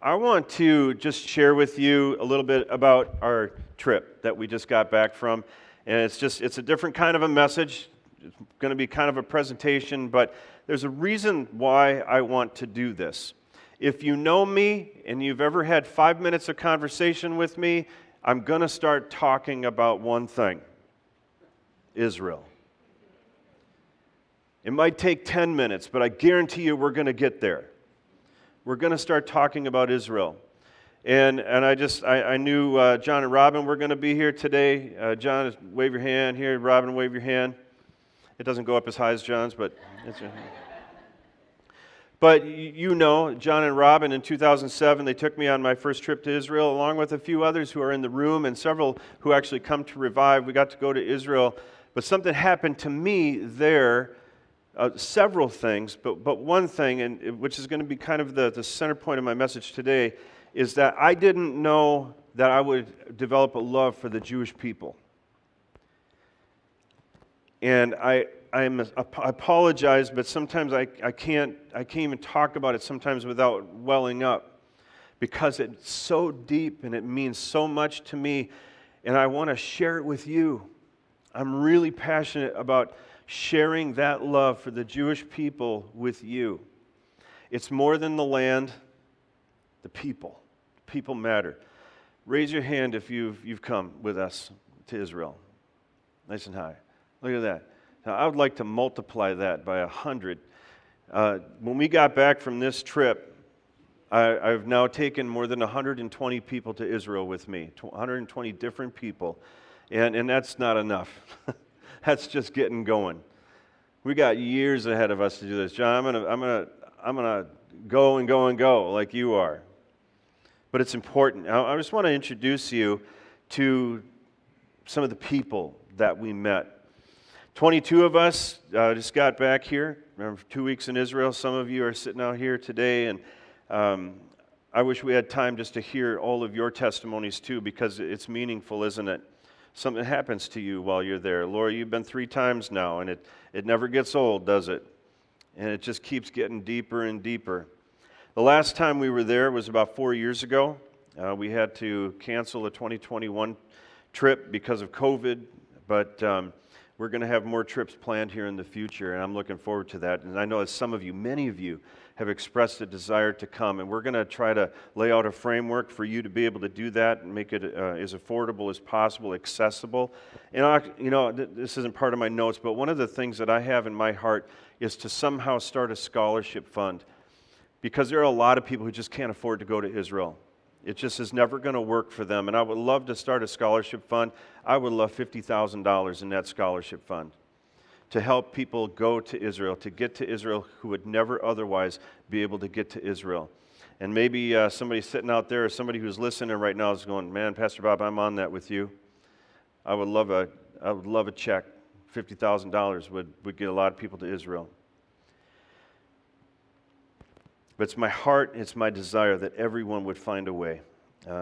I want to just share with you a little bit about our trip that we just got back from. And it's a different kind of a message. It's going to be kind of a presentation, but there's a reason why I want to do this. If you know me and you've ever had 5 minutes of conversation with me, I'm going to start talking about one thing: Israel. It might take 10 minutes, but I guarantee you we're going to get there. We're going to start talking about Israel. And I knew John and Robin were going to be here today. John, wave your hand here. Robin, wave your hand. It doesn't go up as high as John's, but it's But you know, John and Robin in 2007, they took me on my first trip to Israel, along with a few others who are in the room and several who actually come to Revive. We got to go to Israel. But something happened to me there. Several things, but one thing, and which is going to be kind of the center point of my message today, is that I didn't know that I would develop a love for the Jewish people. And I apologize, but sometimes I can't even talk about it sometimes without welling up, because it's so deep and it means so much to me, and I want to share it with you. I'm really passionate about sharing that love for the Jewish people with you. It's more than the land, the people. People matter. Raise your hand if you've come with us to Israel. Nice and high. Look at that. Now, I would like to multiply that by 100. When we got back from this trip, I've now taken more than 120 people to Israel with me, 120 different people, and that's not enough. That's just getting going. We got years ahead of us to do this. John, I'm gonna go and go and go like you are. But it's important. I just want to introduce you to some of the people that we met. 22 of us just got back here. Remember, 2 weeks in Israel. Some of you are sitting out here today, and I wish we had time just to hear all of your testimonies too, because it's meaningful, isn't it? Something happens to you while you're there. Laura, you've been 3 times now, and it never gets old, does it? And it just keeps getting deeper and deeper. The last time we were there was about 4 years ago. We had to cancel the 2021 trip because of COVID, but we're going to have more trips planned here in the future, and I'm looking forward to that. And I know that some of you, many of you, have expressed a desire to come, and we're going to try to lay out a framework for you to be able to do that and make it as affordable as possible, accessible. And this isn't part of my notes, but one of the things that I have in my heart is to somehow start a scholarship fund, because there are a lot of people who just can't afford to go to Israel. It just is never going to work for them, and I would love to start a scholarship fund. I would love $50,000 in that scholarship fund to help people go to Israel, to get to Israel who would never otherwise be able to get to Israel. And maybe somebody sitting out there or somebody who's listening right now is going, man, Pastor Bob, I'm on that with you. I would love a check. $50,000 would get a lot of people to Israel. But it's my heart, it's my desire that everyone would find a way,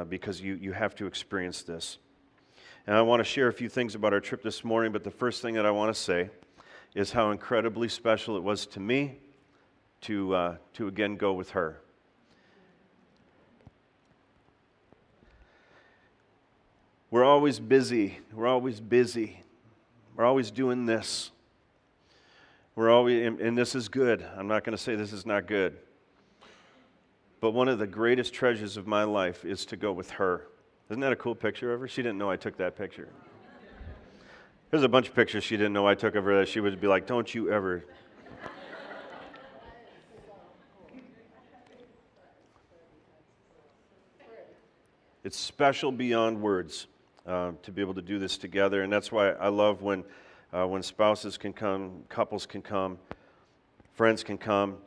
because you have to experience this. And I want to share a few things about our trip this morning, but the first thing that I want to say is how incredibly special it was to me to again go with her. We're always busy. We're always busy. We're always doing this. And this is good. I'm not going to say this is not good. But one of the greatest treasures of my life is to go with her. Isn't that a cool picture of her? She didn't know I took that picture. There's a bunch of pictures she didn't know I took of her that she would be like, don't you ever. It's special beyond words to be able to do this together, and that's why I love when spouses can come, couples can come, friends can come.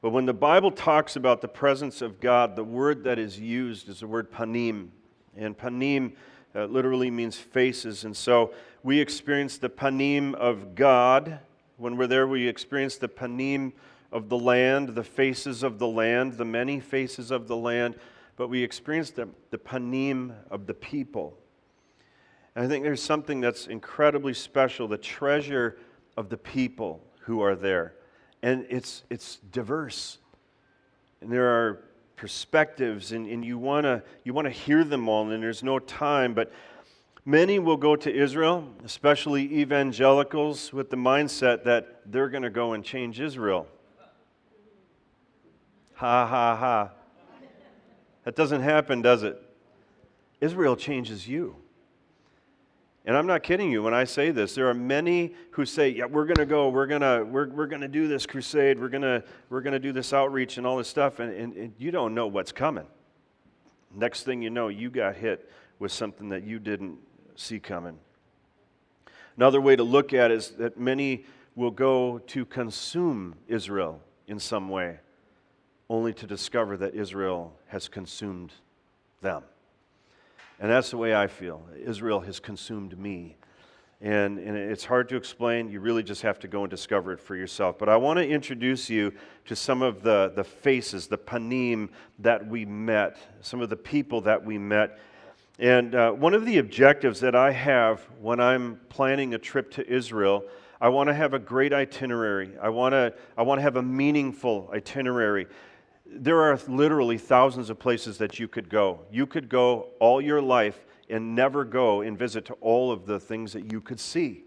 But when the Bible talks about the presence of God, the word that is used is the word panim. And panim literally means faces. And so we experience the panim of God. When we're there, we experience the panim of the land, the faces of the land, the many faces of the land. But we experience the panim of the people. And I think there's something that's incredibly special, the treasure of the people who are there. And it's diverse. And there are perspectives, and you want to hear them all, and there's no time. But many will go to Israel, especially evangelicals, with the mindset that they're going to go and change Israel. Ha, ha, ha. That doesn't happen, does it? Israel changes you. And I'm not kidding you when I say this. There are many who say, "Yeah, we're going to go. We're going to do this crusade. We're going to do this outreach and all this stuff," and you don't know what's coming. Next thing you know, you got hit with something that you didn't see coming. Another way to look at it is that many will go to consume Israel in some way, only to discover that Israel has consumed them. And that's the way I feel. Israel has consumed me. And it's hard to explain. You really just have to go and discover it for yourself. But I want to introduce you to some of the faces, the panim that we met, some of the people that we met. And one of the objectives that I have when I'm planning a trip to Israel, I want to have a great itinerary. I want to have a meaningful itinerary. There are literally thousands of places that you could go. You could go all your life and never go and visit to all of the things that you could see.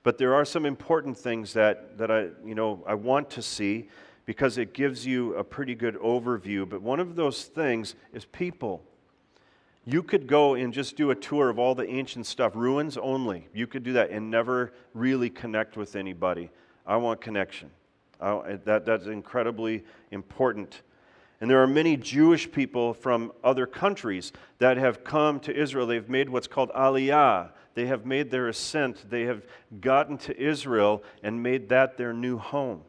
But there are some important things that I want to see because it gives you a pretty good overview. But one of those things is people. You could go and just do a tour of all the ancient stuff, ruins only. You could do that and never really connect with anybody. I want connection. That's incredibly important. And there are many Jewish people from other countries that have come to Israel. They've made what's called aliyah. They have made their ascent. They have gotten to Israel and made that their new home.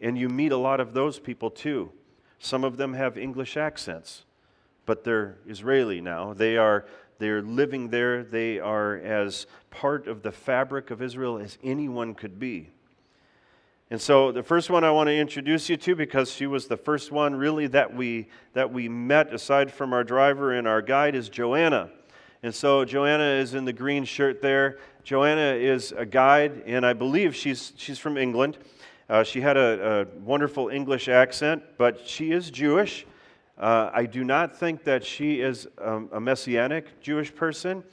And you meet a lot of those people too. Some of them have English accents, but they're Israeli now. They're living there. They are as part of the fabric of Israel as anyone could be. And so the first one I want to introduce you to, because she was the first one really that we met aside from our driver and our guide, is Joanna. And so Joanna is in the green shirt there. Joanna is a guide, and I believe she's from England. She had a wonderful English accent, but she is Jewish. I do not think that she is a Messianic Jewish person,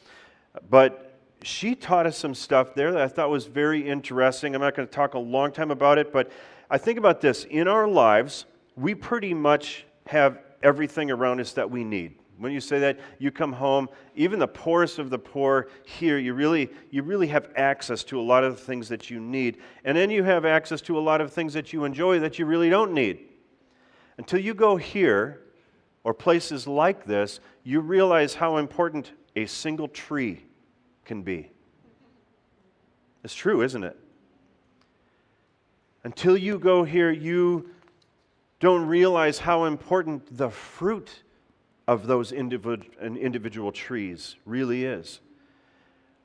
but she taught us some stuff there that I thought was very interesting. I'm not going to talk a long time about it, but I think about this. In our lives, we pretty much have everything around us that we need. When you say that, you come home, even the poorest of the poor here, you really have access to a lot of the things that you need. And then you have access to a lot of things that you enjoy that you really don't need. Until you go here, or places like this, you realize how important a single tree can be. It's true, isn't it? Until you go here, you don't realize how important the fruit of those individual trees really is.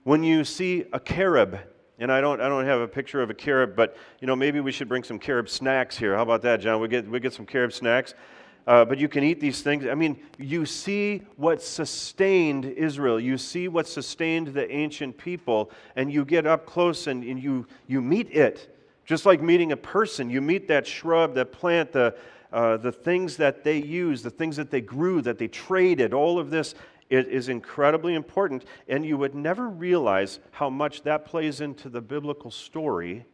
When you see a carob, and I don't have a picture of a carob, but maybe we should bring some carob snacks here. How about that, John? We get some carob snacks. But you can eat these things. I mean, you see what sustained Israel. You see what sustained the ancient people, and you get up close and you meet it. Just like meeting a person, you meet that shrub, that plant, the things that they used, the things that they grew, that they traded. All of this is incredibly important, and you would never realize how much that plays into the biblical story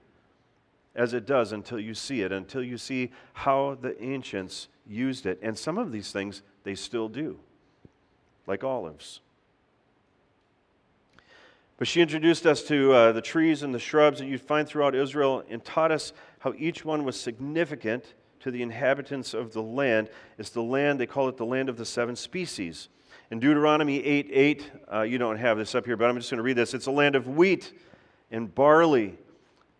as it does until you see it, until you see how the ancients used it. And some of these things they still do, like olives. But she introduced us to the trees and the shrubs that you'd find throughout Israel and taught us how each one was significant to the inhabitants of the land. It's the land, they call it the land of the seven species. In Deuteronomy 8:8, you don't have this up here, but I'm just going to read this. It's a land of wheat and barley,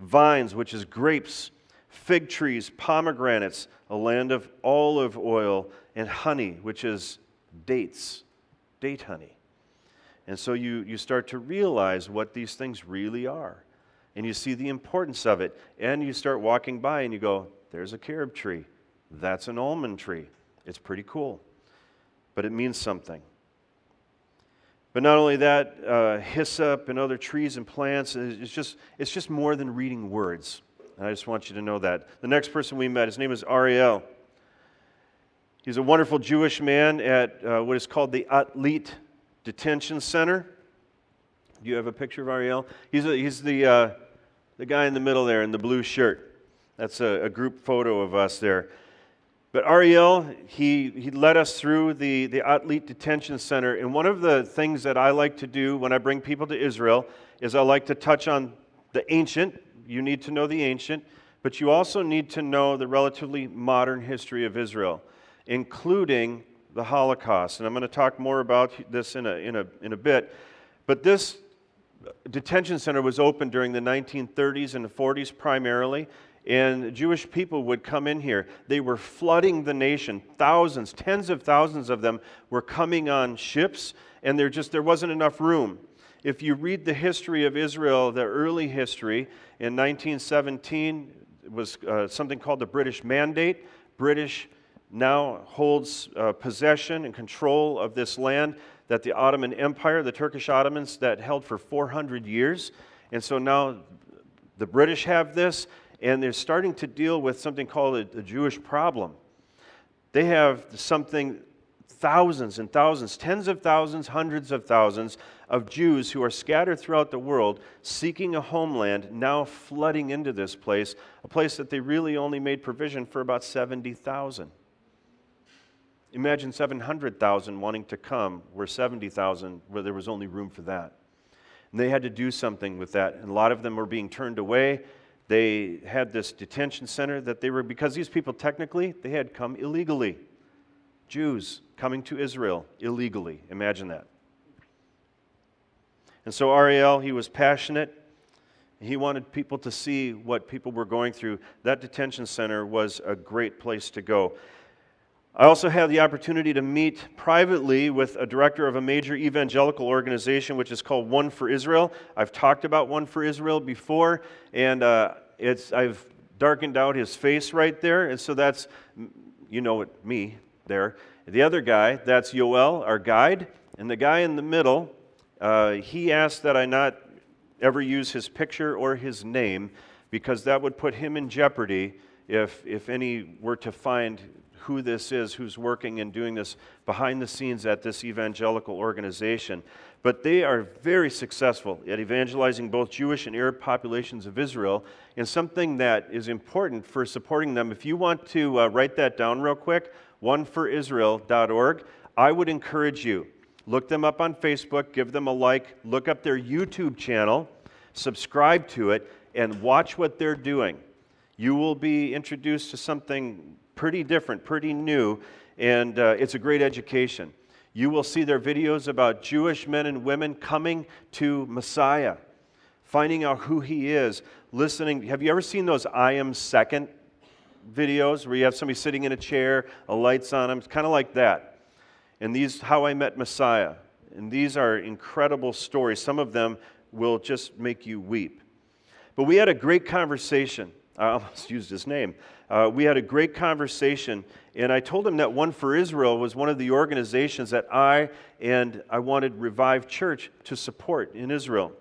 vines, which is grapes, fig trees, pomegranates, a land of olive oil, and honey, which is dates, date honey. And so you start to realize what these things really are. And you see the importance of it. And you start walking by and you go, there's a carob tree. That's an almond tree. It's pretty cool. But it means something. But not only that, hyssop and other trees and plants, it's just more than reading words. And I just want you to know that. The next person we met, his name is Ariel. He's a wonderful Jewish man at what is called the Atlit Detention Center. Do you have a picture of Ariel? He's the guy in the middle there in the blue shirt. That's a group photo of us there. But Ariel, he led us through the Atlit Detention Center. And one of the things that I like to do when I bring people to Israel is I like to touch on the ancient. You need to know the ancient, but you also need to know the relatively modern history of Israel, including the Holocaust. And I'm going to talk more about this in a bit. But this detention center was opened during the 1930s and the 40s primarily, and Jewish people would come in here. They were flooding the nation. Thousands, tens of thousands of them were coming on ships, and there wasn't enough room. If you read the history of Israel, the early history, in 1917, it was something called the British Mandate. British now holds possession and control of this land that the Ottoman Empire, the Turkish Ottomans, that held for 400 years. And so now the British have this, and they're starting to deal with something called the Jewish problem. They have something, thousands and thousands, tens of thousands, hundreds of thousands of Jews who are scattered throughout the world seeking a homeland, now flooding into this place, a place that they really only made provision for about 70,000. Imagine 700,000 wanting to come, where 70,000, where there was only room for that. And they had to do something with that, and a lot of them were being turned away. They had this detention center that because these people technically, they had come illegally. Jews coming to Israel illegally. Imagine that. And so Ariel, he was passionate. He wanted people to see what people were going through. That detention center was a great place to go. I also had the opportunity to meet privately with a director of a major evangelical organization, which is called One for Israel. I've talked about One for Israel before, and I've darkened out his face right there, and so that's, me there. The other guy, that's Yoel, our guide, and the guy in the middle, he asked that I not ever use his picture or his name, because that would put him in jeopardy if any were to find who this is, who's working and doing this behind the scenes at this evangelical organization. But they are very successful at evangelizing both Jewish and Arab populations of Israel, and something that is important for supporting them. If you want to write that down real quick, oneforisrael.org, I would encourage you, look them up on Facebook, give them a like, look up their YouTube channel, subscribe to it, and watch what they're doing. You will be introduced to something pretty different, pretty new, and it's a great education. You will see their videos about Jewish men and women coming to Messiah, finding out who he is, listening. Have you ever seen those I Am Second videos where you have somebody sitting in a chair, a light's on them? It's kind of like that. And these, How I Met Messiah. And these are incredible stories. Some of them will just make you weep. But we had a great conversation. I almost used his name. We had a great conversation, and I told him that One for Israel was one of the organizations that I wanted Revive Church to support in Israel.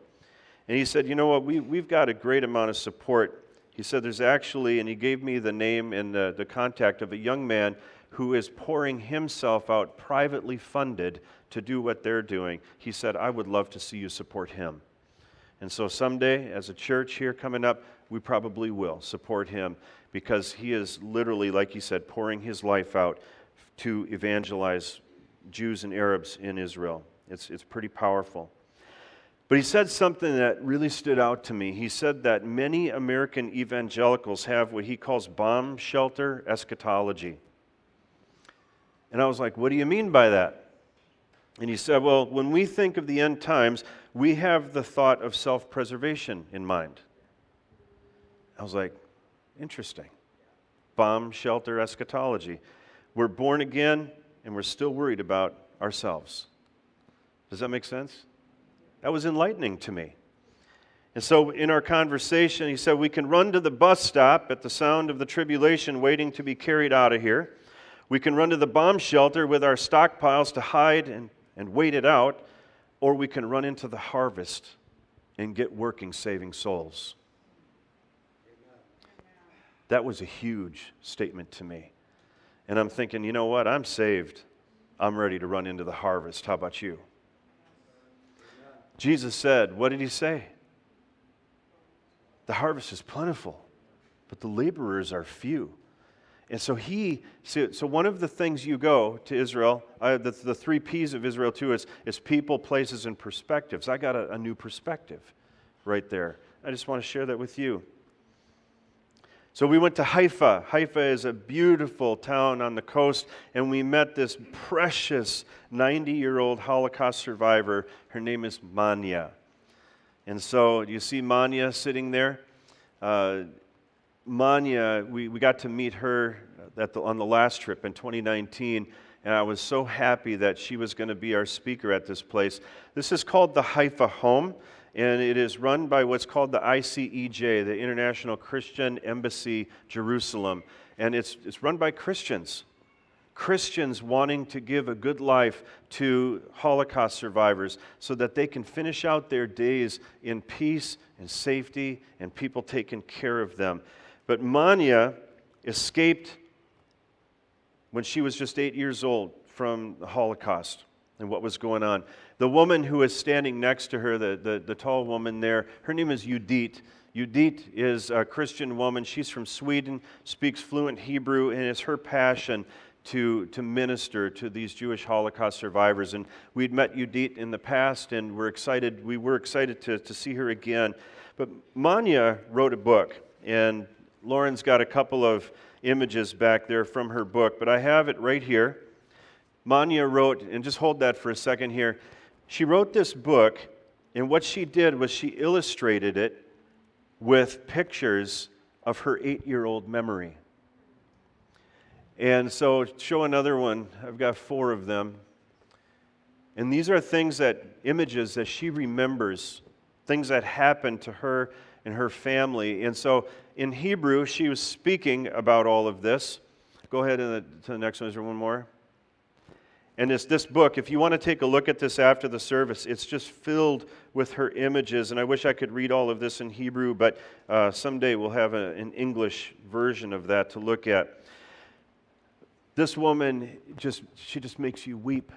And he said, you know what, we've got a great amount of support. He said there's actually, and he gave me the name and the contact of a young man who is pouring himself out, privately funded, to do what they're doing. He said, I would love to see you support him. And so someday, as a church here coming up, we probably will support him, because he is literally, like he said, pouring his life out to evangelize Jews and Arabs in Israel. It's pretty powerful. But he said something that really stood out to me. He said that many American evangelicals have what he calls bomb shelter eschatology. And I was like, what do you mean by that? And he said, well, when we think of the end times, we have the thought of self-preservation in mind. I was like, interesting. Bomb shelter eschatology. We're born again, and we're still worried about ourselves. Does that make sense? That was enlightening to me. And so in our conversation, he said, we can run to the bus stop at the sound of the tribulation waiting to be carried out of here. We can run to the bomb shelter with our stockpiles to hide and wait it out, or we can run into the harvest and get working saving souls. That was a huge statement to me. And I'm thinking, you know what? I'm saved. I'm ready to run into the harvest. How about you? Jesus said, what did he say? The harvest is plentiful, but the laborers are few. And so so one of the things you go to Israel, the 3 P's of Israel too is people, places, and perspectives. I got a new perspective right there. I just want to share that with you. So we went to Haifa. Haifa is a beautiful town on the coast, and we met this precious 90-year-old Holocaust survivor. Her name is Manya. And so you see Manya sitting there. Manya, we got to meet her on the last trip in 2019, and I was so happy that she was going to be our speaker at this place. This is called the Haifa Home, and it is run by what's called the ICEJ, the International Christian Embassy Jerusalem, and it's run by Christians. Christians wanting to give a good life to Holocaust survivors so that they can finish out their days in peace and safety and people taking care of them. But Manya escaped when she was just 8 years old from the Holocaust and what was going on. The woman who is standing next to her, the tall woman there, her name is Judith. Judith is a Christian woman. She's from Sweden, speaks fluent Hebrew, and it's her passion to minister to these Jewish Holocaust survivors. And we'd met Judith in the past, and we were excited to see her again. But Manya wrote a book, and Lauren's got a couple of images back there from her book, but I have it right here. Manya wrote, and just hold that for a second here. She wrote this book, and what she did was she illustrated it with pictures of her 8-year-old memory. And so, show another one. I've got 4 of them. And these are images that she remembers, things that happened to her and her family. And so, in Hebrew, she was speaking about all of this. Go ahead to the next one. Is there one more? And it's this book. If you want to take a look at this after the service, it's just filled with her images. And I wish I could read all of this in Hebrew, but someday we'll have an English version of that to look at. This woman, she just makes you weep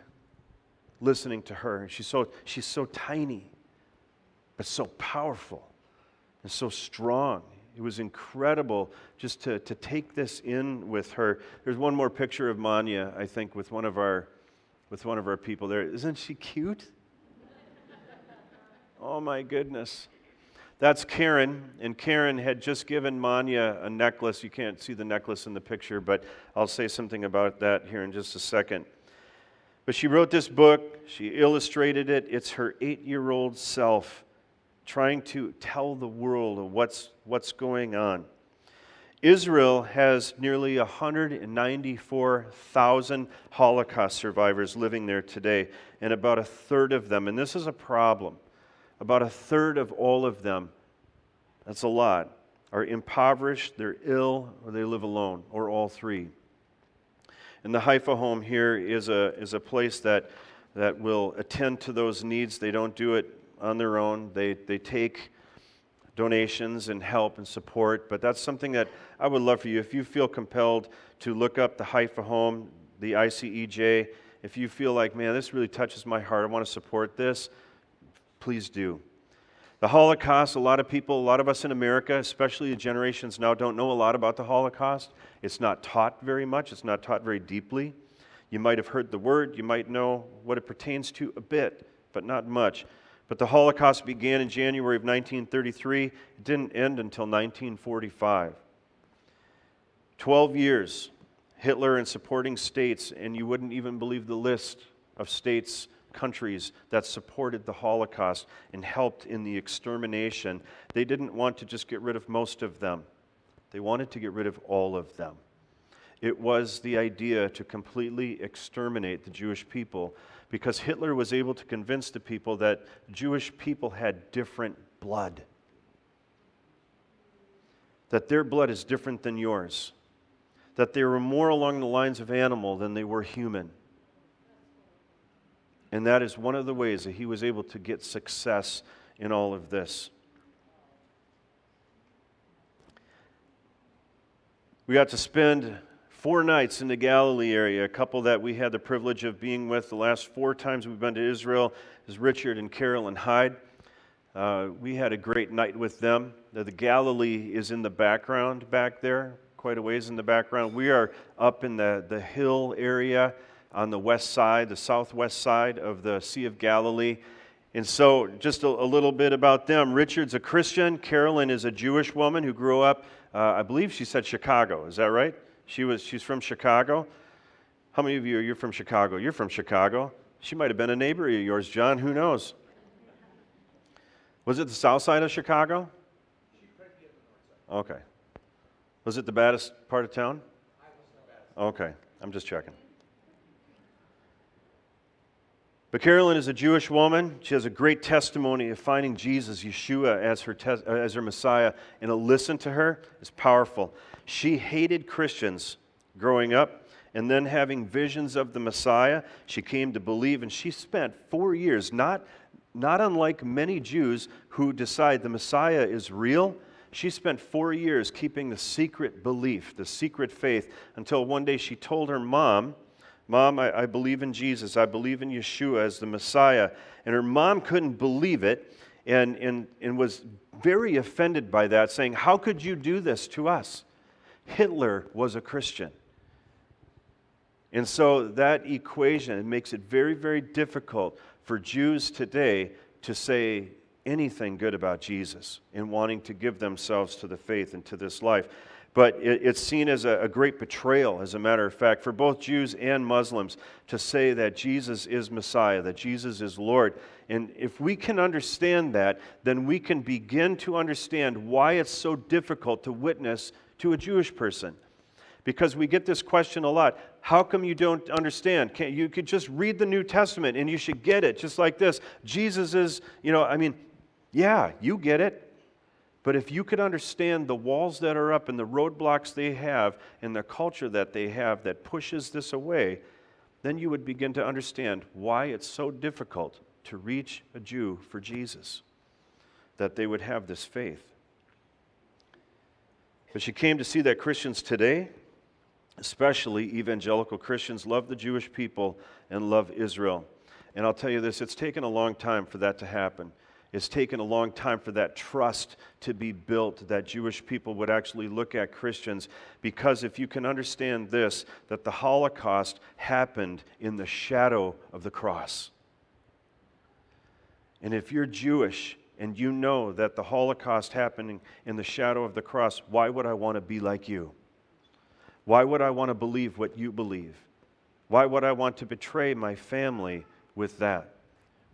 listening to her. She's so tiny, but so powerful and so strong. It was incredible just to take this in with her. There's one more picture of Manya, I think, with one of our people there. Isn't she cute? Oh my goodness. That's Karen, and Karen had just given Manya a necklace. You can't see the necklace in the picture, but I'll say something about that here in just a second. But she wrote this book. She illustrated it. It's her 8-year-old self trying to tell the world of what's going on. Israel has nearly 194,000 Holocaust survivors living there today, and about a third of them, and this is a problem, about a third of all of them, that's a lot, are impoverished, they're ill, or they live alone, or all 3. And the Haifa Home here is a place that will attend to those needs. They don't do it on their own. They take donations and help and support, but that's something that I would love for you. If you feel compelled to look up the Haifa Home, the ICEJ, if you feel like, man, this really touches my heart, I want to support this, please do. The Holocaust, a lot of us in America, especially the generations now, don't know a lot about the Holocaust. It's not taught very much. It's not taught very deeply. You might have heard the word. You might know what it pertains to a bit, but not much. But the Holocaust began in January of 1933. It didn't end until 1945. 12 years, Hitler and supporting states, and you wouldn't even believe the list of states, countries that supported the Holocaust and helped in the extermination. They didn't want to just get rid of most of them. They wanted to get rid of all of them. It was the idea to completely exterminate the Jewish people because Hitler was able to convince the people that Jewish people had different blood. That their blood is different than yours. That they were more along the lines of animal than they were human. And that is one of the ways that he was able to get success in all of this. We got to spend 4 nights in the Galilee area. A couple that we had the privilege of being with the last 4 times we've been to Israel is Richard and Carolyn Hyde. We had a great night with them. The Galilee is in the background back there, quite a ways in the background. We are up in the hill area on the west side, the southwest side of the Sea of Galilee. And so just a little bit about them. Richard's a Christian. Carolyn is a Jewish woman who grew up, I believe she said Chicago. Is that right? She's from Chicago. How many of you are from Chicago? You're from Chicago. She might have been a neighbor of yours, John. Who knows? Was it the south side of Chicago? Okay. Was it the baddest part of town? Okay. I'm just checking. But Carolyn is a Jewish woman. She has a great testimony of finding Jesus, Yeshua, as her Messiah, and to listen to her is powerful. She hated Christians growing up, and then having visions of the Messiah, she came to believe, and she spent 4 years, not unlike many Jews who decide the Messiah is real. She spent 4 years keeping the secret belief, the secret faith, until one day she told her mom, I believe in Jesus. I believe in Yeshua as the Messiah. And her mom couldn't believe it and was very offended by that, saying, how could you do this to us? Hitler was a Christian. And so that equation makes it very, very difficult for Jews today to say anything good about Jesus in wanting to give themselves to the faith and to this life. But it's seen as a great betrayal, as a matter of fact, for both Jews and Muslims to say that Jesus is Messiah, that Jesus is Lord. And if we can understand that, then we can begin to understand why it's so difficult to witness to a Jewish person. Because we get this question a lot. How come you don't understand? You could just read the New Testament and you should get it, just like this. Jesus is, yeah, you get it. But if you could understand the walls that are up and the roadblocks they have and the culture that they have that pushes this away, then you would begin to understand why it's so difficult to reach a Jew for Jesus, that they would have this faith. But she came to see that Christians today, especially evangelical Christians, love the Jewish people and love Israel. And I'll tell you this, it's taken a long time for that to happen. It's taken a long time for that trust to be built, that Jewish people would actually look at Christians. Because if you can understand this, that the Holocaust happened in the shadow of the cross. And if you're Jewish and you know that the Holocaust happened in the shadow of the cross, why would I want to be like you? Why would I want to believe what you believe? Why would I want to betray my family with that?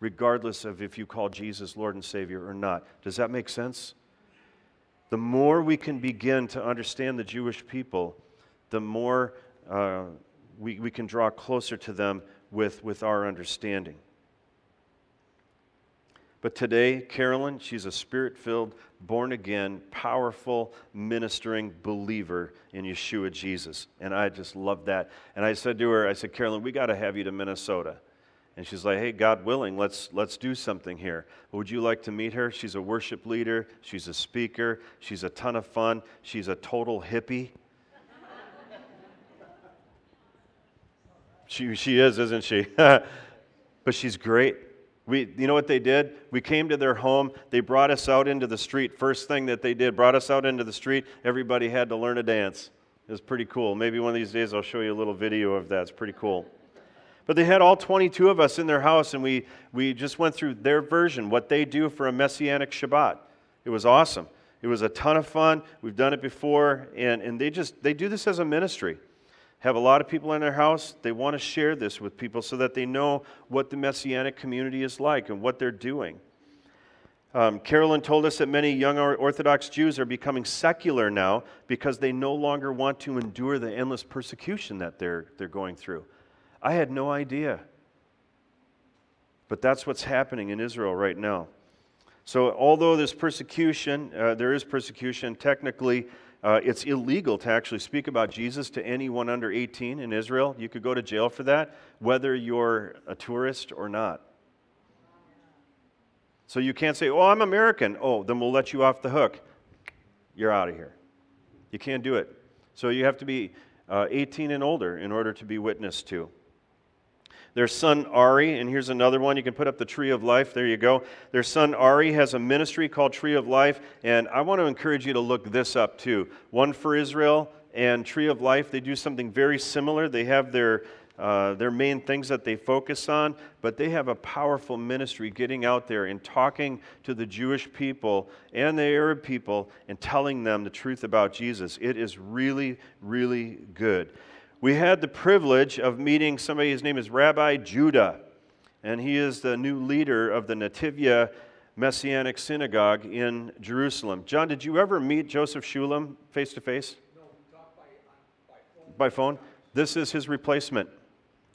Regardless of if you call Jesus Lord and Savior or not. Does that make sense? The more we can begin to understand the Jewish people, the more we can draw closer to them with our understanding. But today, Carolyn, she's a Spirit-filled, born-again, powerful, ministering believer in Yeshua Jesus. And I just love that. And I said to her, Carolyn, we got to have you to Minnesota. And she's like, hey, God willing, let's do something here. Would you like to meet her? She's a worship leader. She's a speaker. She's a ton of fun. She's a total hippie. She is, isn't she? But she's great. You know what they did? We came to their home. They brought us out into the street. First thing that they did, brought us out into the street. Everybody had to learn to dance. It was pretty cool. Maybe one of these days I'll show you a little video of that. It's pretty cool. But they had all 22 of us in their house, and we just went through their version, what they do for a Messianic Shabbat. It was awesome. It was a ton of fun. We've done it before, and they do this as a ministry. Have a lot of people in their house. They want to share this with people so that they know what the Messianic community is like and what they're doing. Carolyn told us that many young Orthodox Jews are becoming secular now because they no longer want to endure the endless persecution that they're going through. I had no idea. But that's what's happening in Israel right now. So although there's persecution, there is persecution, technically it's illegal to actually speak about Jesus to anyone under 18 in Israel. You could go to jail for that, whether you're a tourist or not. So you can't say, oh, I'm American. Oh, then we'll let you off the hook. You're out of here. You can't do it. So you have to be 18 and older in order to be witnessed to. Their son Ari, and here's another one. You can put up the Tree of Life. There you go. Their son Ari has a ministry called Tree of Life, and I want to encourage you to look this up too. One for Israel and Tree of Life, they do something very similar. They have their main things that they focus on, but they have a powerful ministry getting out there and talking to the Jewish people and the Arab people and telling them the truth about Jesus. It is really, really good. We had the privilege of meeting somebody, his name is Rabbi Judah, and he is the new leader of the Nativia Messianic Synagogue in Jerusalem. John, did you ever meet Joseph Shulam face to face? No, we talked by phone. By phone? This is his replacement.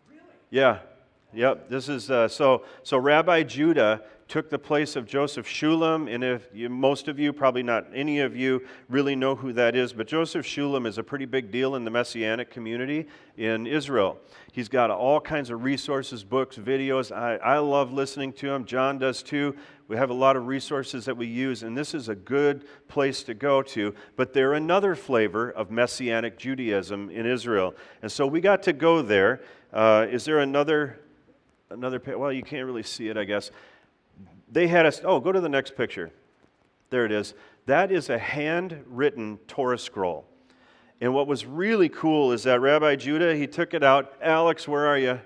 Really? Yeah. Yep. This is so Rabbi Judah took the place of Joseph Shulam, and most of you, probably not any of you, really know who that is, but Joseph Shulam is a pretty big deal in the Messianic community in Israel. He's got all kinds of resources, books, videos. I love listening to him. John does too. We have a lot of resources that we use, and this is a good place to go to. But they're another flavor of Messianic Judaism in Israel. And so we got to go there. Is there another? Well, you can't really see it, I guess. They had us, go to the next picture. There it is. That is a handwritten Torah scroll. And what was really cool is that Rabbi Judah, he took it out. Alex, where are you?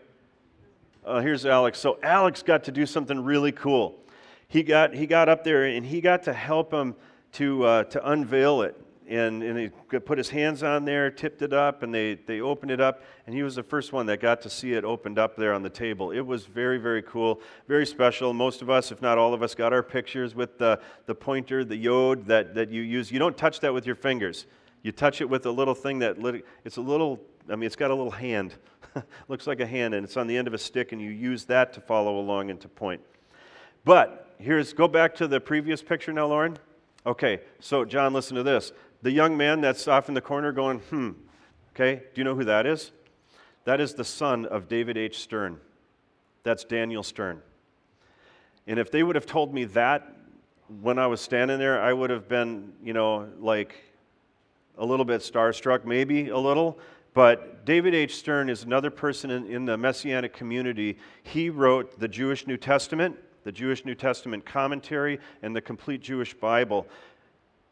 Here's Alex. So Alex got to do something really cool. He got up there and he got to help him to unveil it. And he put his hands on there, tipped it up, and they opened it up. And he was the first one that got to see it opened up there on the table. It was very, very cool, very special. Most of us, if not all of us, got our pictures with the pointer, the yod that you use. You don't touch that with your fingers. You touch it with a little thing it's got a little hand. Looks like a hand, and it's on the end of a stick, and you use that to follow along and to point. But go back to the previous picture now, Lauren. Okay, so John, listen to this. The young man that's off in the corner going, okay, do you know who that is? That is the son of David H. Stern. That's Daniel Stern. And if they would have told me that when I was standing there, I would have been, like a little bit starstruck, maybe a little. But David H. Stern is another person in the Messianic community. He wrote the Jewish New Testament, the Jewish New Testament commentary, and the complete Jewish Bible.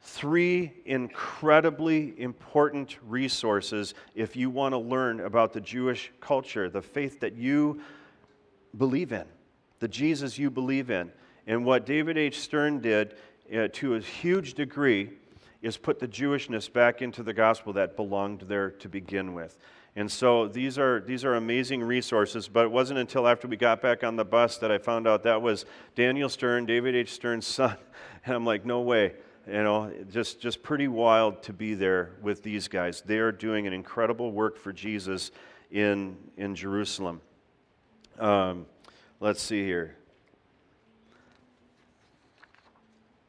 3 incredibly important resources if you want to learn about the Jewish culture, the faith that you believe in, the Jesus you believe in. And what David H. Stern did to a huge degree is put the Jewishness back into the gospel that belonged there to begin with. And so these are amazing resources, but it wasn't until after we got back on the bus that I found out that was Daniel Stern, David H. Stern's son. And I'm like, no way. Just pretty wild to be there with these guys. They are doing an incredible work for Jesus in Jerusalem. Let's see here.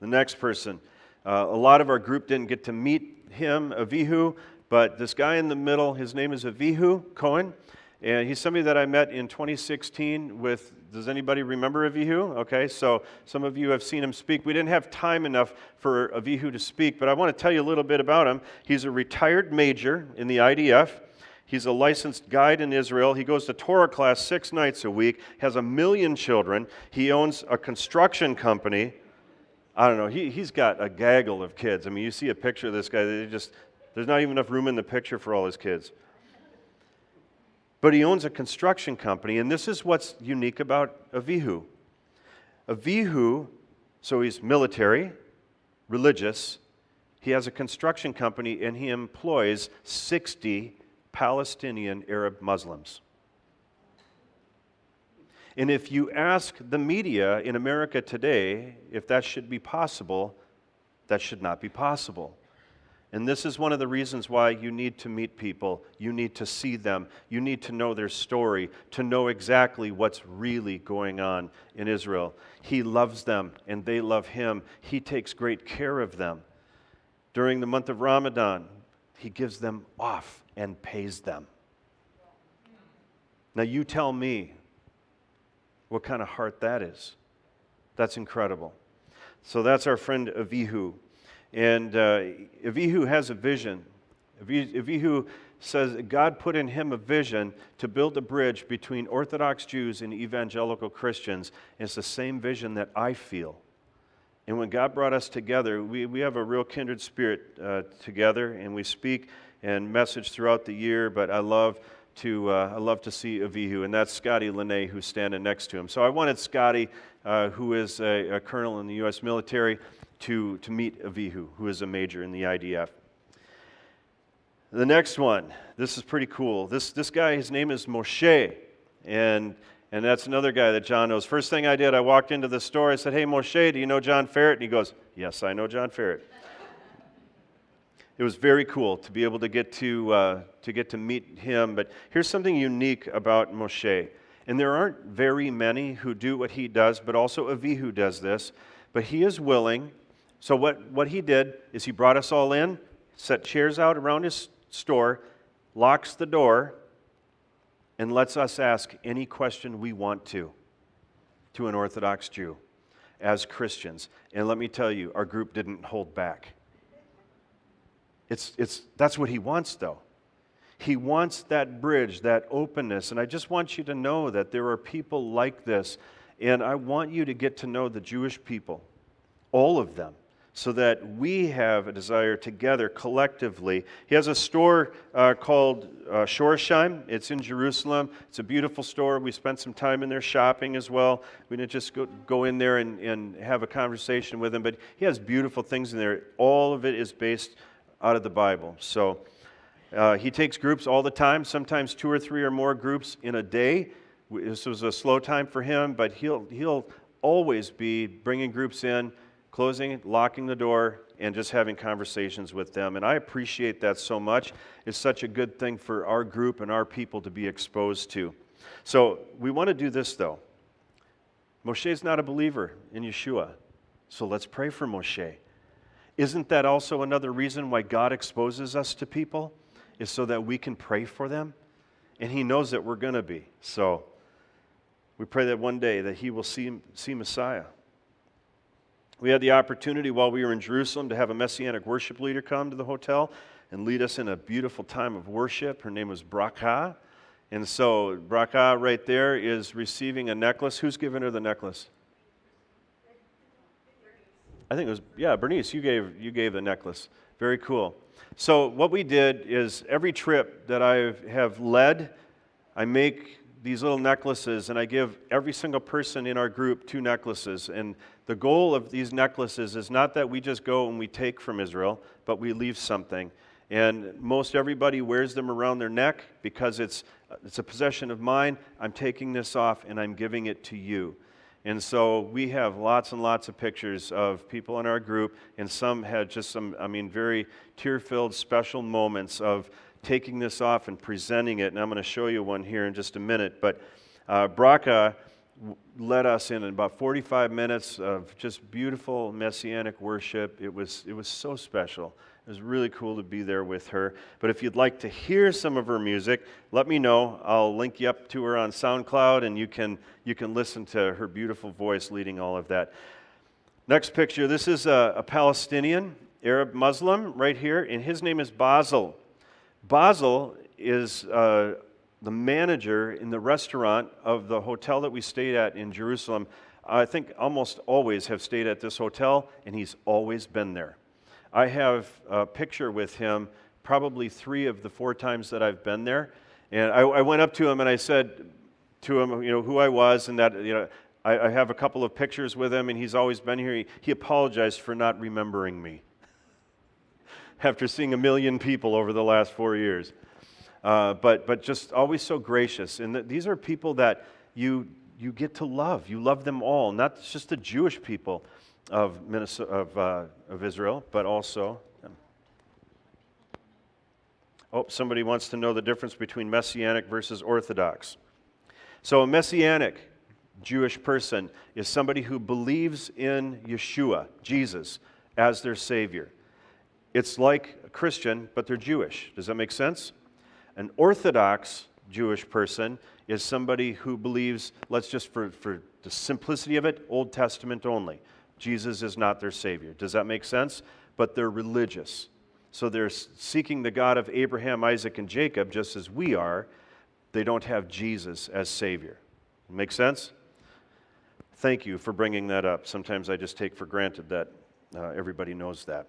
The next person. A lot of our group didn't get to meet him, Avihu, but this guy in the middle, his name is Avihu Cohen, and he's somebody that I met in 2016 with, does anybody remember Avihu? Okay, so some of you have seen him speak. We didn't have time enough for Avihu to speak, but I want to tell you a little bit about him. He's a retired major in the IDF. He's a licensed guide in Israel. He goes to Torah class 6 nights a week, has 1 million children. He owns a construction company. I don't know, he's got a gaggle of kids. I mean, you see a picture of this guy, there's not even enough room in the picture for all his kids. But he owns a construction company, and this is what's unique about Avihu. Avihu, so he's military, religious, he has a construction company, and he employs 60 Palestinian Arab Muslims. And if you ask the media in America today if that should be possible, that should not be possible. And this is one of the reasons why you need to meet people. You need to see them. You need to know their story, to know exactly what's really going on in Israel. He loves them, and they love him. He takes great care of them. During the month of Ramadan, he gives them off and pays them. Now you tell me what kind of heart that is. That's incredible. So that's our friend Avihu. And Avihu has a vision. Avihu says that God put in him a vision to build a bridge between Orthodox Jews and evangelical Christians. And it's the same vision that I feel. And when God brought us together, we have a real kindred spirit together, and we speak and message throughout the year, but I love to see Avihu, and that's Scotty Lene who's standing next to him. So I wanted Scotty, who is a colonel in the U.S. military, to meet Avihu, who is a major in the IDF. The next one, this is pretty cool. This guy, his name is Moshe, and that's another guy that John knows. First thing I did, I walked into the store, I said, "Hey Moshe, do you know John Ferret?" And he goes, "Yes, I know John Ferret." It was very cool to be able to get to meet him. But here's something unique about Moshe. And there aren't very many who do what he does, but also Avihu does this. But he is willing. So what he did is he brought us all in, set chairs out around his store, locks the door, and lets us ask any question we want to an Orthodox Jew as Christians. And let me tell you, our group didn't hold back. That's what he wants, though. He wants that bridge, that openness. And I just want you to know that there are people like this. And I want you to get to know the Jewish people, all of them, so that we have a desire together, collectively. He has a store called Shoresheim. It's in Jerusalem. It's a beautiful store. We spent some time in there shopping as well. We didn't just go in there and have a conversation with him, but he has beautiful things in there. All of it is based out of the Bible. So he takes groups all the time, sometimes 2 or 3 or more groups in a day. This was a slow time for him, but he'll always be bringing groups in, closing, locking the door, and just having conversations with them. And I appreciate that so much. It's such a good thing for our group and our people to be exposed to. So we want to do this, though. Moshe's not a believer in Yeshua, so let's pray for Moshe. Isn't that also another reason why God exposes us to people? Is so that we can pray for them? And he knows that we're going to be. So we pray that one day that he will see Messiah. We had the opportunity while we were in Jerusalem to have a Messianic worship leader come to the hotel and lead us in a beautiful time of worship. Her name was Bracha. And so Bracha right there is receiving a necklace. Who's giving her the necklace? I think it was, Bernice, you gave the necklace. Very cool. So what we did is every trip that I have led, I make these little necklaces, and I give every single person in our group 2 necklaces. And the goal of these necklaces is not that we just go and we take from Israel, but we leave something. And most everybody wears them around their neck because it's a possession of mine. I'm taking this off and I'm giving it to you. And so we have lots and lots of pictures of people in our group, and some had just some, very tear-filled special moments of taking this off and presenting it. And I'm going to show you one here in just a minute. But Bracha led us in about 45 minutes of just beautiful Messianic worship. It was so special. It was really cool to be there with her. But if you'd like to hear some of her music, let me know. I'll link you up to her on SoundCloud, and you can listen to her beautiful voice leading all of that. Next picture, this is a Palestinian Arab Muslim right here, and his name is Basil. Basil is the manager in the restaurant of the hotel that we stayed at in Jerusalem. I think almost always have stayed at this hotel, and he's always been there. I have a picture with him probably 3 of the 4 times that I've been there. And I went up to him and I said to him, who I was, and that, I have a couple of pictures with him, and he's always been here. He apologized for not remembering me after seeing 1 million people over the last 4 years. But just always so gracious. And these are people that you get to love. You love them all, not just the Jewish people of Israel, but also. Somebody wants to know the difference between Messianic versus Orthodox. So a Messianic Jewish person is somebody who believes in Yeshua, Jesus, as their Savior. It's like a Christian, but they're Jewish. Does that make sense? An Orthodox Jewish person is somebody who believes, let's just for the simplicity of it, Old Testament only. Jesus is not their Savior. Does that make sense? But they're religious. So they're seeking the God of Abraham, Isaac, and Jacob, just as we are. They don't have Jesus as Savior. Make sense? Thank you for bringing that up. Sometimes I just take for granted that everybody knows that.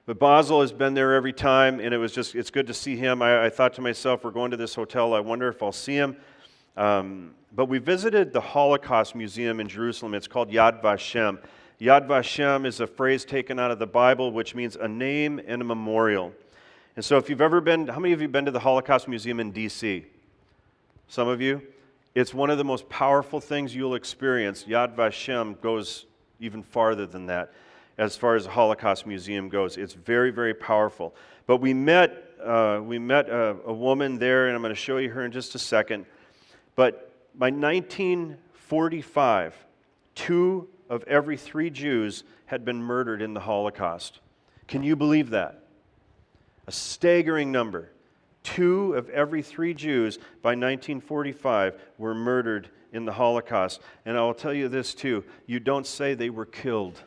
But Basil has been there every time, and it's good to see him. I thought to myself, we're going to this hotel, I wonder if I'll see him. But we visited the Holocaust Museum in Jerusalem. It's called Yad Vashem. Yad Vashem is a phrase taken out of the Bible, which means a name and a memorial. And so if you've ever been, how many of you have been to the Holocaust Museum in D.C.? Some of you? It's one of the most powerful things you'll experience. Yad Vashem goes even farther than that as far as the Holocaust Museum goes. It's very, very powerful. But we met a woman there, and I'm going to show you her in just a second. But by 1945, 2 of every 3 Jews had been murdered in the Holocaust. Can you believe that? A staggering number. 2 of every 3 Jews by 1945 were murdered in the Holocaust. And I will tell you this too, you don't say they were killed.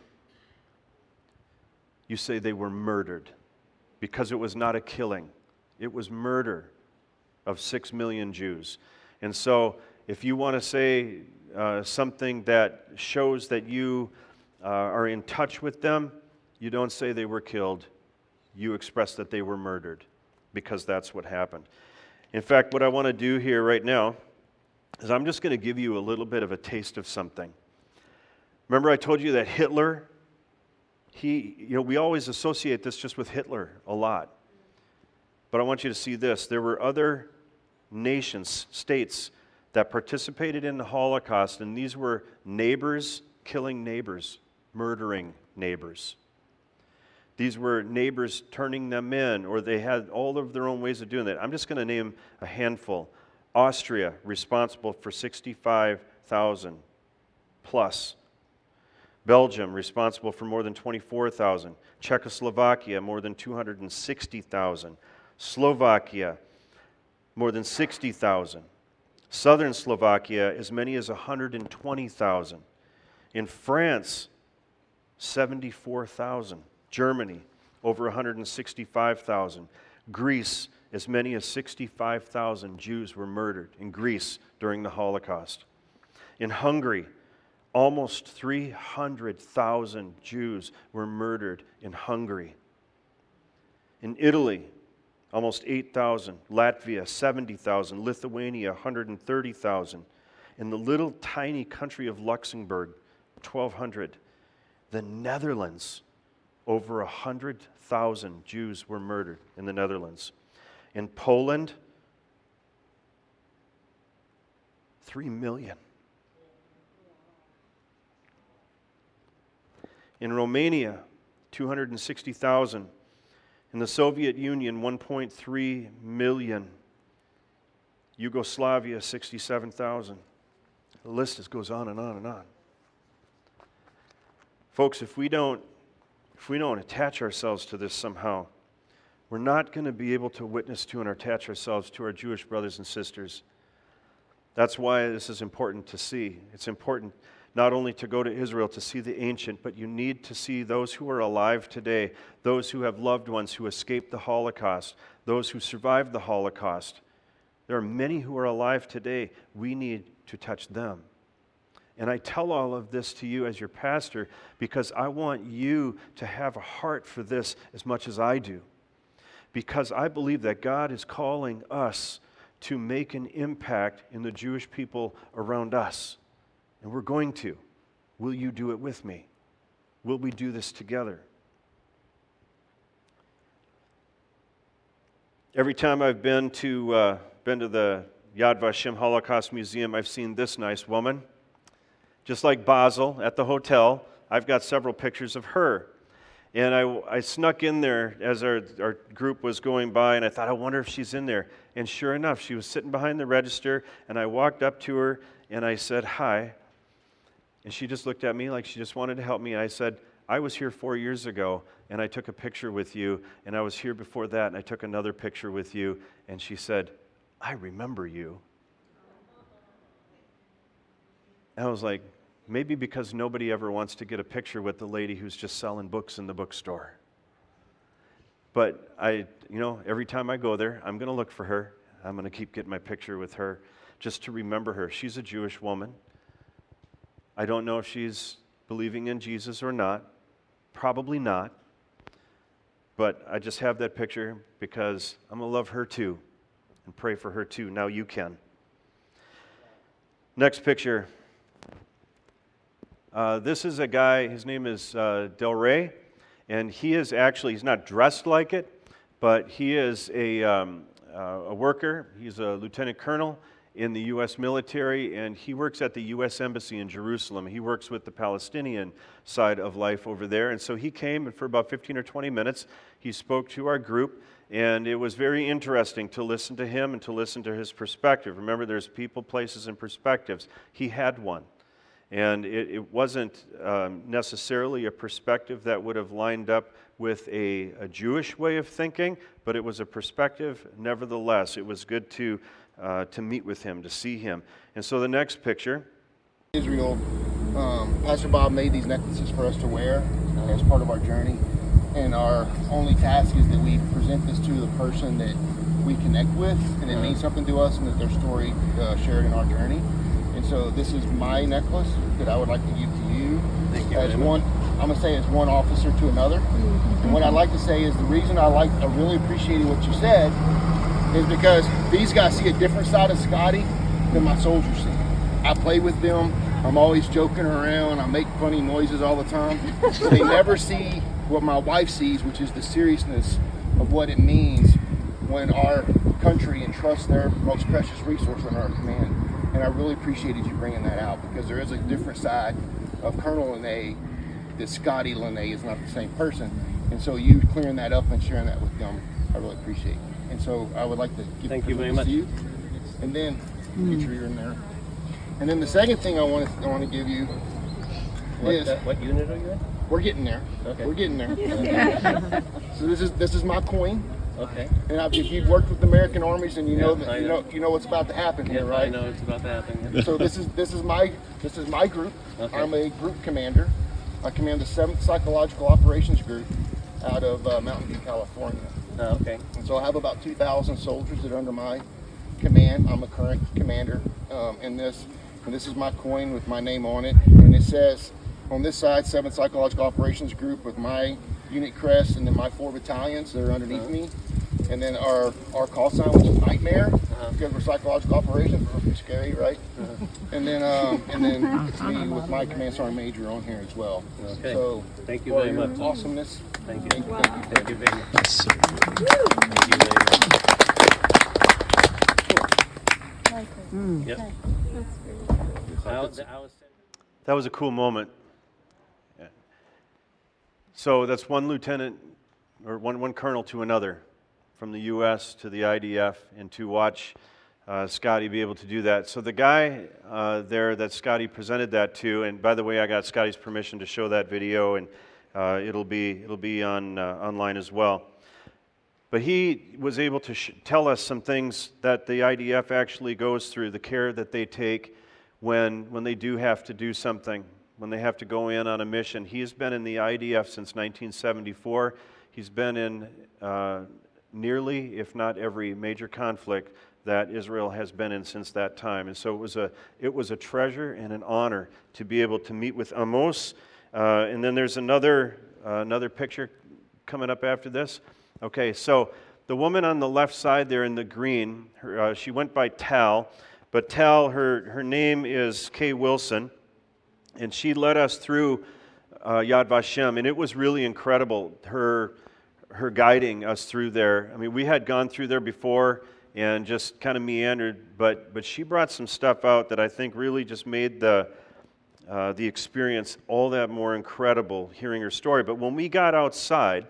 You say they were murdered, because it was not a killing. It was murder of 6 million Jews. And so if you want to say something that shows that you are in touch with them, you don't say they were killed. You express that they were murdered, because that's what happened. In fact, what I want to do here right now is I'm just going to give you a little bit of a taste of something. Remember I told you that Hitler, we always associate this just with Hitler a lot. But I want you to see this. There were other nations, states, that participated in the Holocaust, and these were neighbors killing neighbors, murdering neighbors. These were neighbors turning them in, or they had all of their own ways of doing that. I'm just going to name a handful. Austria, responsible for 65,000 plus. Belgium, responsible for more than 24,000. Czechoslovakia, more than 260,000. Slovakia, more than 60,000. Southern Slovakia, as many as 120,000. In France, 74,000. Germany, over 165,000. Greece, as many as 65,000 Jews were murdered in Greece during the Holocaust. In Hungary, almost 300,000 Jews were murdered in Hungary. In Italy, almost 8,000. Latvia, 70,000. Lithuania, 130,000. In the little tiny country of Luxembourg, 1,200. The Netherlands, over 100,000 Jews were murdered in the Netherlands. In Poland, 3 million. In Romania, 260,000. In the Soviet Union, 1.3 million. Yugoslavia, 67,000. The list just goes on and on and on. Folks, if we don't attach ourselves to this somehow, we're not going to be able to witness to and attach ourselves to our Jewish brothers and sisters. That's why this is important to see. It's important not only to go to Israel to see the ancient, but you need to see those who are alive today, those who have loved ones who escaped the Holocaust, those who survived the Holocaust. There are many who are alive today. We need to touch them. And I tell all of this to you as your pastor because I want you to have a heart for this as much as I do. Because I believe that God is calling us to make an impact in the Jewish people around us. And we're going to. Will you do it with me? Will we do this together? Every time I've been to the Yad Vashem Holocaust Museum, I've seen this nice woman. Just like Basil at the hotel, I've got several pictures of her. And I snuck in there as our group was going by, and I thought, I wonder if she's in there. And sure enough, she was sitting behind the register, and I walked up to her, and I said, hi. And she just looked at me like she just wanted to help me. And I said, I was here 4 years ago, and I took a picture with you, and I was here before that, and I took another picture with you. And she said, I remember you. And I was like, maybe because nobody ever wants to get a picture with the lady who's just selling books in the bookstore. But every time I go there, I'm going to look for her. I'm going to keep getting my picture with her just to remember her. She's a Jewish woman. I don't know if she's believing in Jesus or not. Probably not. But I just have that picture because I'm going to love her too and pray for her too. Now you can. Next picture. This is a guy, his name is Del Rey, and he's not dressed like it, but he is a worker. He's a lieutenant colonel in the U.S. military, and he works at the U.S. Embassy in Jerusalem. He works with the Palestinian side of life over there, and so he came, and for about 15 or 20 minutes, he spoke to our group, and it was very interesting to listen to him and to listen to his perspective. Remember, there's people, places, and perspectives. He had one. And it wasn't necessarily a perspective that would have lined up with a Jewish way of thinking, but it was a perspective nevertheless. It was good to meet with him, to see him. And so the next picture. Israel, Pastor Bob made these necklaces for us to wear as part of our journey. And our only task is that we present this to the person that we connect with, and it means something to us, and that their story shared in our journey. And so this is my necklace that I would like to give to you. Thank you. As one, I'm gonna say as one officer to another. And what I'd like to say is the reason I really appreciated what you said is because these guys see a different side of Scotty than my soldiers see. I play with them. I'm always joking around. I make funny noises all the time. They never see what my wife sees, which is the seriousness of what it means when our country entrusts their most precious resource in our command. And I really appreciated you bringing that out, because there is a different side of Colonel Lene that Scotty Lene is not the same person. And so you clearing that up and sharing that with them, I really appreciate. And so I would like to give Thank you very this much. to you. And then get your ear in there. And then the second thing I want to give you is What unit are you in? we're getting there. Okay. We're getting there. So this is my coin. Okay. And if you've worked with American armies, and you know Yeah, that I you know. know what's about to happen here, Yeah, right? I know it's about to happen. Yeah. So this is my group. Okay. I'm a group commander. I command the 7th Psychological Operations Group out of Mountain View, California. Okay. And so I have about 2,000 soldiers that are under my command. I'm a current commander in this. And this is my coin with my name on it. And it says on this side, 7th Psychological Operations Group with my unit crest, and then my 4 battalions that are underneath me. And then our call sign, which is Nightmare, because we're psychological operations, we're pretty scary, right? And then it's me with my command sergeant major on here as well. Okay. So Thank you for very your much. awesomeness. Thank you. Thank you. Thank you very much. Thank you very much. Yep. I was That was a cool moment. Yeah. So that's one lieutenant, or one colonel to another, from the U.S. to the IDF, and to watch Scotty be able to do that. So the guy there that Scotty presented that to, and by the way, I got Scotty's permission to show that video, and it'll be on online as well. But he was able to tell us some things that the IDF actually goes through, the care that they take when they do have to do something, when they have to go in on a mission. He has been in the IDF since 1974. He's been in nearly, if not every, major conflict that Israel has been in since that time. And so it was a treasure and an honor to be able to meet with Amos. And then there's another picture coming up after this. Okay, so the woman on the left side there in the green, she went by Tal, but Tal, her name is Kay Wilson, and she led us through Yad Vashem, and it was really incredible, her guiding us through there. I mean, we had gone through there before and just kind of meandered, but she brought some stuff out that I think really just made the experience all that more incredible, hearing her story. But when we got outside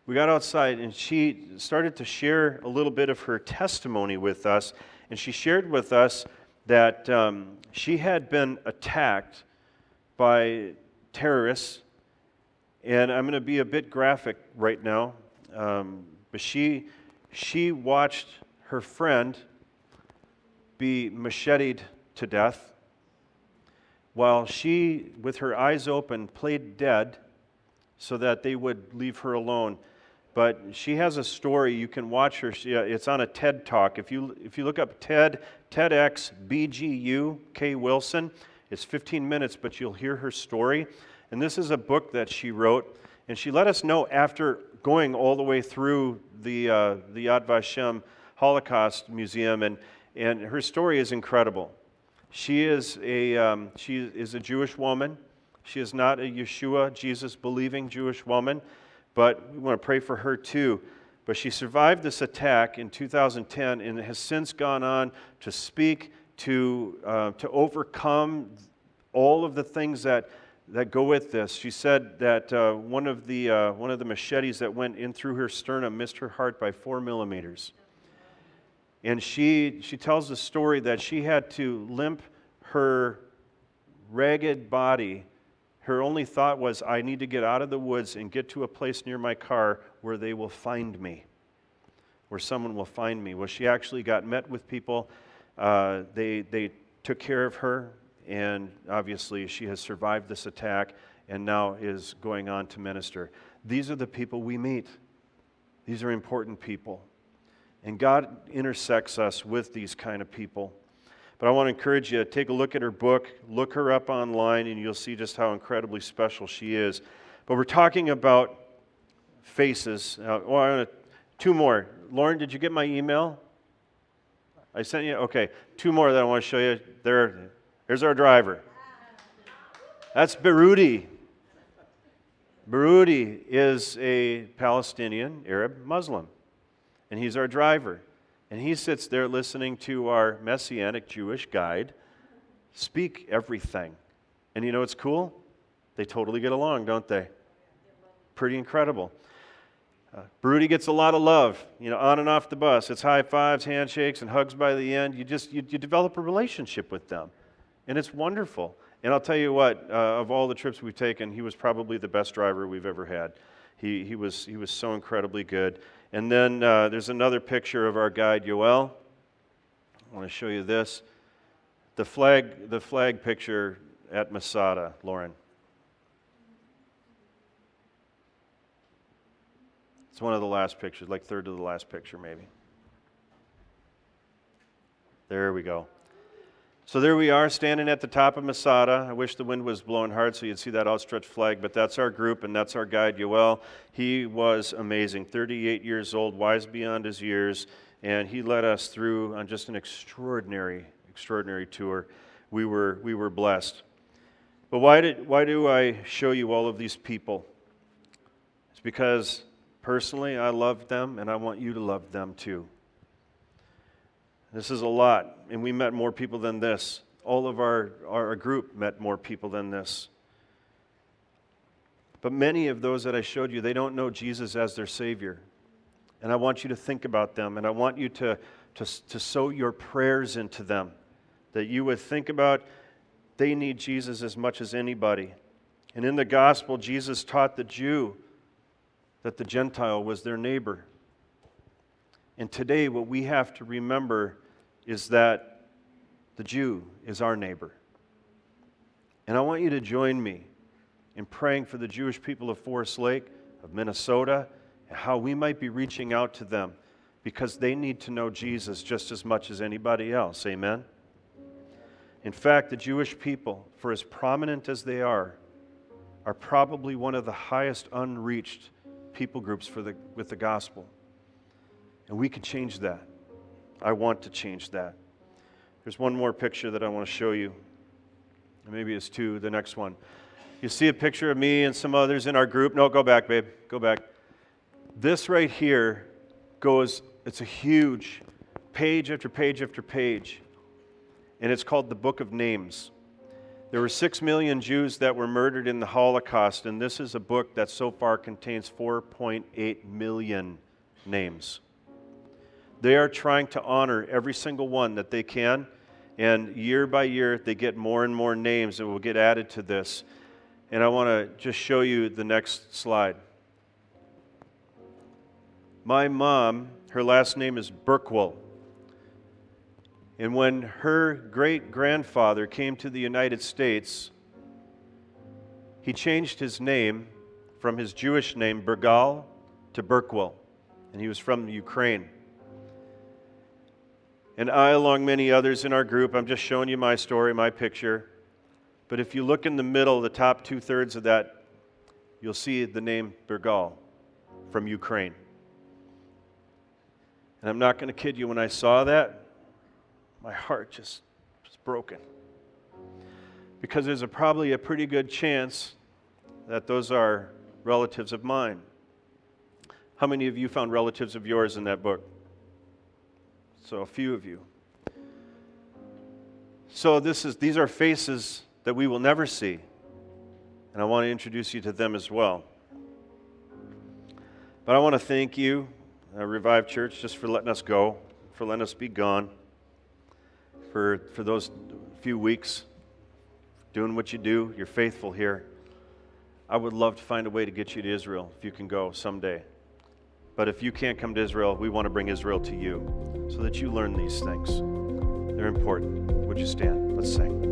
and she started to share a little bit of her testimony with us, and she shared with us that she had been attacked by terrorists, and I'm going to be a bit graphic right now, but she watched her friend be macheted to death while she, with her eyes open, played dead so that they would leave her alone. but she has a story. You can watch her. It's on a TED Talk. If you look up TEDx BGU K Wilson, it's 15 minutes, but you'll hear her story. And this is a book that she wrote, and she let us know after going all the way through the Yad Vashem Holocaust Museum, and her story is incredible. She is a Jewish woman. She is not a Yeshua, Jesus-believing Jewish woman, but we want to pray for her too. But she survived this attack in 2010 and has since gone on to speak, to overcome all of the things that go with this. She said that one of the machetes that went in through her sternum missed her heart by 4 millimeters. And she tells the story that she had to limp her ragged body. Her only thought was, I need to get out of the woods and get to a place near my car where they will find me, where someone will find me. Well, she actually got met with people. They took care of her, and obviously she has survived this attack and now is going on to minister. These are the people we meet. These are important people. And God intersects us with these kind of people. But I want to encourage you to take a look at her book, look her up online, and you'll see just how incredibly special she is. But we're talking about faces. Two more. Lauren, did you get my email? I sent you? Okay. Two more that I want to show you. There's our driver. That's Berudi. Berudi is a Palestinian Arab Muslim. And he's our driver. And he sits there listening to our Messianic Jewish guide speak everything. And you know what's cool? They totally get along, don't they? Pretty incredible. Berudi gets a lot of love, on and off the bus. It's high fives, handshakes, and hugs by the end. You develop a relationship with them. And it's wonderful. And I'll tell you what, of all the trips we've taken, he was probably the best driver we've ever had. He was so incredibly good. And then there's another picture of our guide, Yoel. I want to show you this. The flag picture at Masada, Lauren. It's one of the last pictures, like third to the last picture maybe. There we go. So there we are, standing at the top of Masada. I wish the wind was blowing hard so you'd see that outstretched flag, but that's our group, and that's our guide, Yoel. He was amazing, 38 years old, wise beyond his years, and he led us through on just an extraordinary tour. We were blessed. But why do I show you all of these people? It's because personally I love them, and I want you to love them too. This is a lot, and we met more people than this. All of our group met more people than this. But many of those that I showed you, they don't know Jesus as their Savior. And I want you to think about them, and I want you to sow your prayers into them, that you would think about they need Jesus as much as anybody. And in the gospel, Jesus taught the Jew that the Gentile was their neighbor. And today, what we have to remember is that the Jew is our neighbor. And I want you to join me in praying for the Jewish people of Forest Lake, of Minnesota, and how we might be reaching out to them because they need to know Jesus just as much as anybody else. Amen? In fact, the Jewish people, for as prominent as they are probably one of the highest unreached people groups with the gospel. And we can change that. I want to change that. There's one more picture that I want to show you. Maybe it's two, the next one. You see a picture of me and some others in our group. No, go back, babe. Go back. This right here it's a huge page after page after page. And it's called the Book of Names. There were 6 million Jews that were murdered in the Holocaust, and this is a book that so far contains 4.8 million names. They are trying to honor every single one that they can, and year by year they get more and more names that will get added to this. And I want to just show you the next slide. My mom, her last name is Burkwell. And when her great-grandfather came to the United States, he changed his name from his Jewish name, Bergal, to Burkwell, and he was from Ukraine. And I, along many others in our group, I'm just showing you my story, my picture. But if you look in the middle, the top 2/3 of that, you'll see the name Bergal from Ukraine. And I'm not going to kid you, when I saw that, my heart just was broken. Because there's probably a pretty good chance that those are relatives of mine. How many of you found relatives of yours in that book? So a few of you. So these are faces that we will never see. And I want to introduce you to them as well. But I want to thank you, Revive Church, just for letting us go, for letting us be gone, for those few weeks, doing what you do. You're faithful here. I would love to find a way to get you to Israel if you can go someday. But if you can't come to Israel, we want to bring Israel to you so that you learn these things. They're important. Would you stand? Let's sing.